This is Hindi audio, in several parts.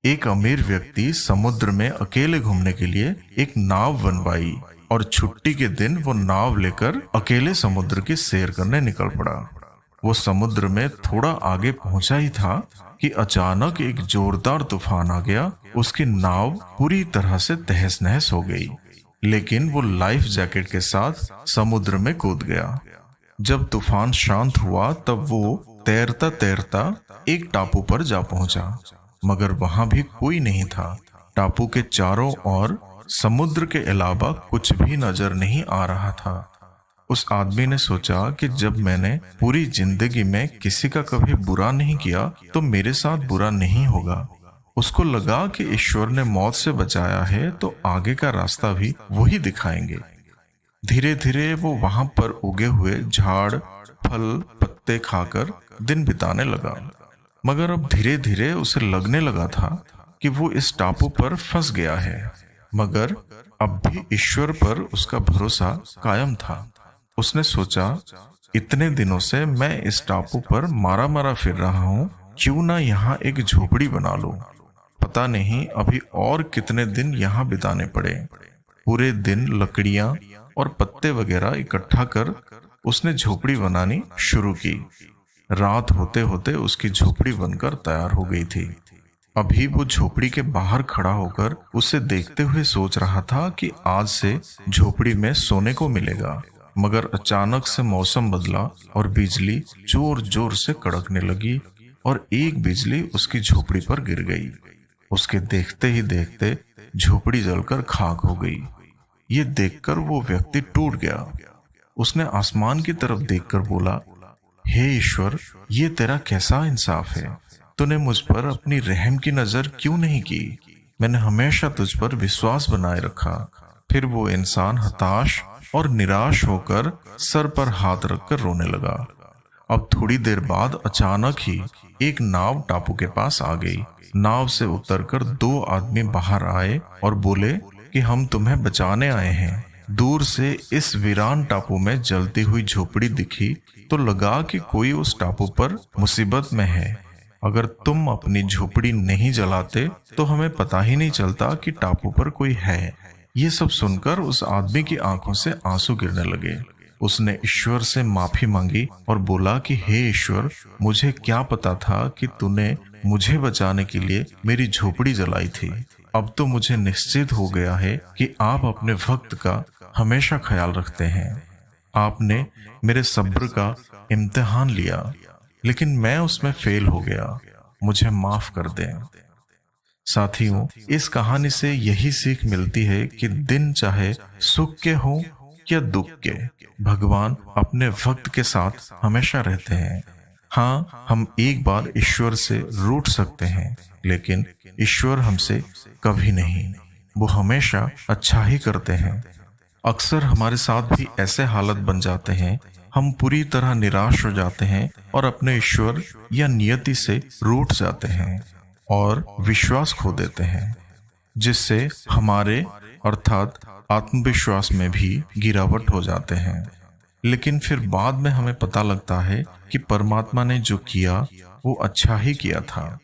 एक अमीर व्यक्ति समुद्र में अकेले घूमने के लिए एक नाव बनवाई और छुट्टी के दिन वो नाव लेकर अकेले समुद्र की सैर करने निकल पड़ा। वो समुद्र में थोड़ा आगे पहुंचा ही था कि अचानक एक जोरदार तूफान आ गया। उसकी नाव पूरी तरह से तहस नहस हो गई, लेकिन वो लाइफ जैकेट के साथ समुद्र में कूद गया। जब तूफान शांत हुआ तब वो तैरता तैरता एक टापू पर जा पहुंचा, मगर वहां भी कोई नहीं था। टापू के चारों ओर समुद्र के अलावा कुछ भी नजर नहीं आ रहा था। उस आदमी ने सोचा कि जब मैंने पूरी जिंदगी में किसी का कभी बुरा नहीं किया तो मेरे साथ बुरा नहीं होगा। उसको लगा कि ईश्वर ने मौत से बचाया है तो आगे का रास्ता भी वही दिखाएंगे। धीरे धीरे वो वहां पर उगे हुए झाड़ फल पत्ते खाकर दिन बिताने लगा, मगर अब धीरे धीरे उसे लगने लगा था कि वो इस टापू पर फंस गया है। मगर अब भी ईश्वर पर उसका भरोसा कायम था। उसने सोचा, इतने दिनों से मैं इस टापू पर मारा मारा फिर रहा हूँ, क्यों ना यहाँ एक झोपड़ी बना लूं। पता नहीं अभी और कितने दिन यहाँ बिताने पड़े। पूरे दिन लकड़ियां और पत्ते वगैरह इकट्ठा कर उसने झोपड़ी बनानी शुरू की। रात होते होते उसकी झोपड़ी बनकर तैयार हो गई थी। अभी वो झोपड़ी के बाहर खड़ा होकर उसे देखते हुए सोच रहा था कि आज से झोपड़ी में सोने को मिलेगा। मगर अचानक से मौसम बदला और बिजली जोर जोर से कड़कने लगी और एक बिजली उसकी झोपड़ी पर गिर गई। उसके देखते ही देखते झोपड़ी जलकर खाक हो गई। ये देखकर वो व्यक्ति टूट गया। उसने आसमान की तरफ देखकर बोला, हे ईश्वर, ये तेरा कैसा इंसाफ है। तूने मुझ पर अपनी रहम की नजर क्यों नहीं की। मैंने हमेशा तुझ पर विश्वास बनाए रखा। फिर वो इंसान हताश और निराश होकर सर पर हाथ रखकर रोने लगा। अब थोड़ी देर बाद अचानक ही एक नाव टापू के पास आ गई। नाव से उतरकर दो आदमी बाहर आए और बोले कि हम तुम्हें बचाने आए हैं। दूर से इस वीरान टापू में जलती हुई झोपड़ी दिखी तो लगा कि कोई उस टापू पर मुसीबत में है। अगर तुम अपनी झोपड़ी नहीं जलाते तो हमें पता ही नहीं चलता कि टापू पर कोई है। ये सब सुनकर उस आदमी की आंखों से आंसू गिरने लगे। उसने ईश्वर से माफी मांगी और बोला कि हे ईश्वर, मुझे क्या पता था कि तूने मुझे बचाने के लिए मेरी झोपड़ी जलाई थी। अब तो मुझे निश्चित हो गया है कि आप अपने भक्त का हमेशा ख्याल रखते हैं। आपने मेरे सब्र का इम्तिहान लिया, लेकिन मैं उसमें फेल हो गया। मुझे माफ कर दें। साथियों, इस कहानी से यही सीख मिलती है कि दिन चाहे सुख के हो या दुख के, भगवान अपने भक्त के साथ हमेशा रहते हैं। हाँ, हम एक बार ईश्वर से रूठ सकते हैं, लेकिन ईश्वर हमसे कभी नहीं। वो हमेशा अच्छा ही करते हैं। अक्सर हमारे साथ भी ऐसे हालत बन जाते हैं, हम पूरी तरह निराश हो जाते हैं और अपने ईश्वर या नियति से रूठ जाते हैं और विश्वास खो देते हैं, जिससे हमारे अर्थात आत्मविश्वास में भी गिरावट हो जाते हैं। लेकिन फिर बाद में हमें पता लगता है कि परमात्मा ने जो किया वो अच्छा ही किया था,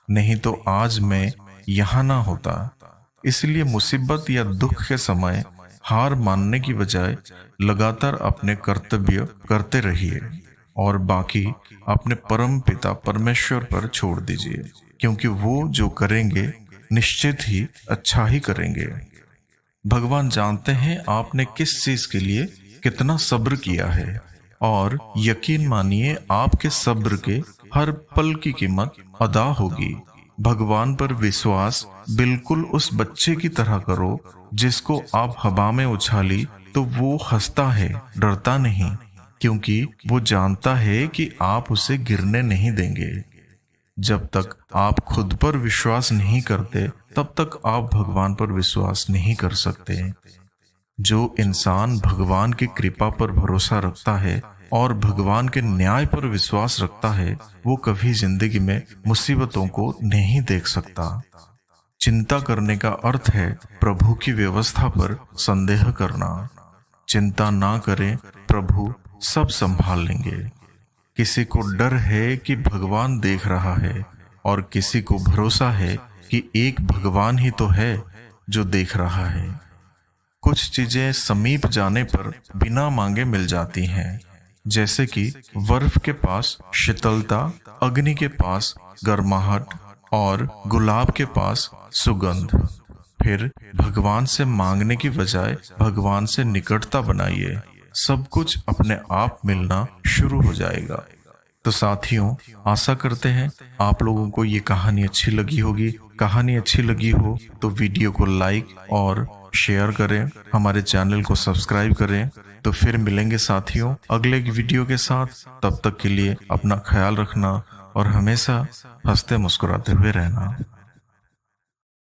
नहीं तो आज मैं यहाँ ना होता। इसलिए मुसीबत या दुख के समय हार मानने की बजाय लगातार अपने कर्तव्य करते रहिए और बाकी अपने परम पिता परमेश्वर पर छोड़ दीजिए, क्योंकि वो जो करेंगे निश्चित ही अच्छा ही करेंगे। भगवान जानते हैं आपने किस चीज के लिए कितना सब्र किया है, और यकीन मानिए आपके सब्र के हर पल की कीमत अदा होगी। भगवान पर विश्वास बिल्कुल उस बच्चे की तरह करो जिसको आप हवा में उछाली तो वो हंसता है, डरता नहीं, क्योंकि वो जानता है कि आप उसे गिरने नहीं देंगे। जब तक आप खुद पर विश्वास नहीं करते तब तक आप भगवान पर विश्वास नहीं कर सकते। जो इंसान भगवान की कृपा पर भरोसा रखता है और भगवान के न्याय पर विश्वास रखता है, वो कभी जिंदगी में मुसीबतों को नहीं देख सकता। चिंता करने का अर्थ है प्रभु की व्यवस्था पर संदेह करना। चिंता ना करें, प्रभु सब संभाल लेंगे। किसी को डर है कि भगवान देख रहा है और किसी को भरोसा है कि एक भगवान ही तो है जो देख रहा है। कुछ चीजें समीप जाने पर बिना मांगे मिल जाती हैं, जैसे कि बर्फ के पास शीतलता, अग्नि के पास गर्माहट और गुलाब के पास सुगंध। फिर भगवान से मांगने की बजाय भगवान से निकटता बनाइए, सब कुछ अपने आप मिलना शुरू हो जाएगा। तो साथियों, आशा करते हैं आप लोगों को ये कहानी अच्छी लगी होगी। कहानी अच्छी लगी हो तो वीडियो को लाइक और शेयर करें, हमारे चैनल को सब्सक्राइब करें। तो फिर मिलेंगे साथियों अगले वीडियो के साथ। तब तक के लिए अपना ख्याल रखना और हमेशा हंसते मुस्कुराते हुए रहना।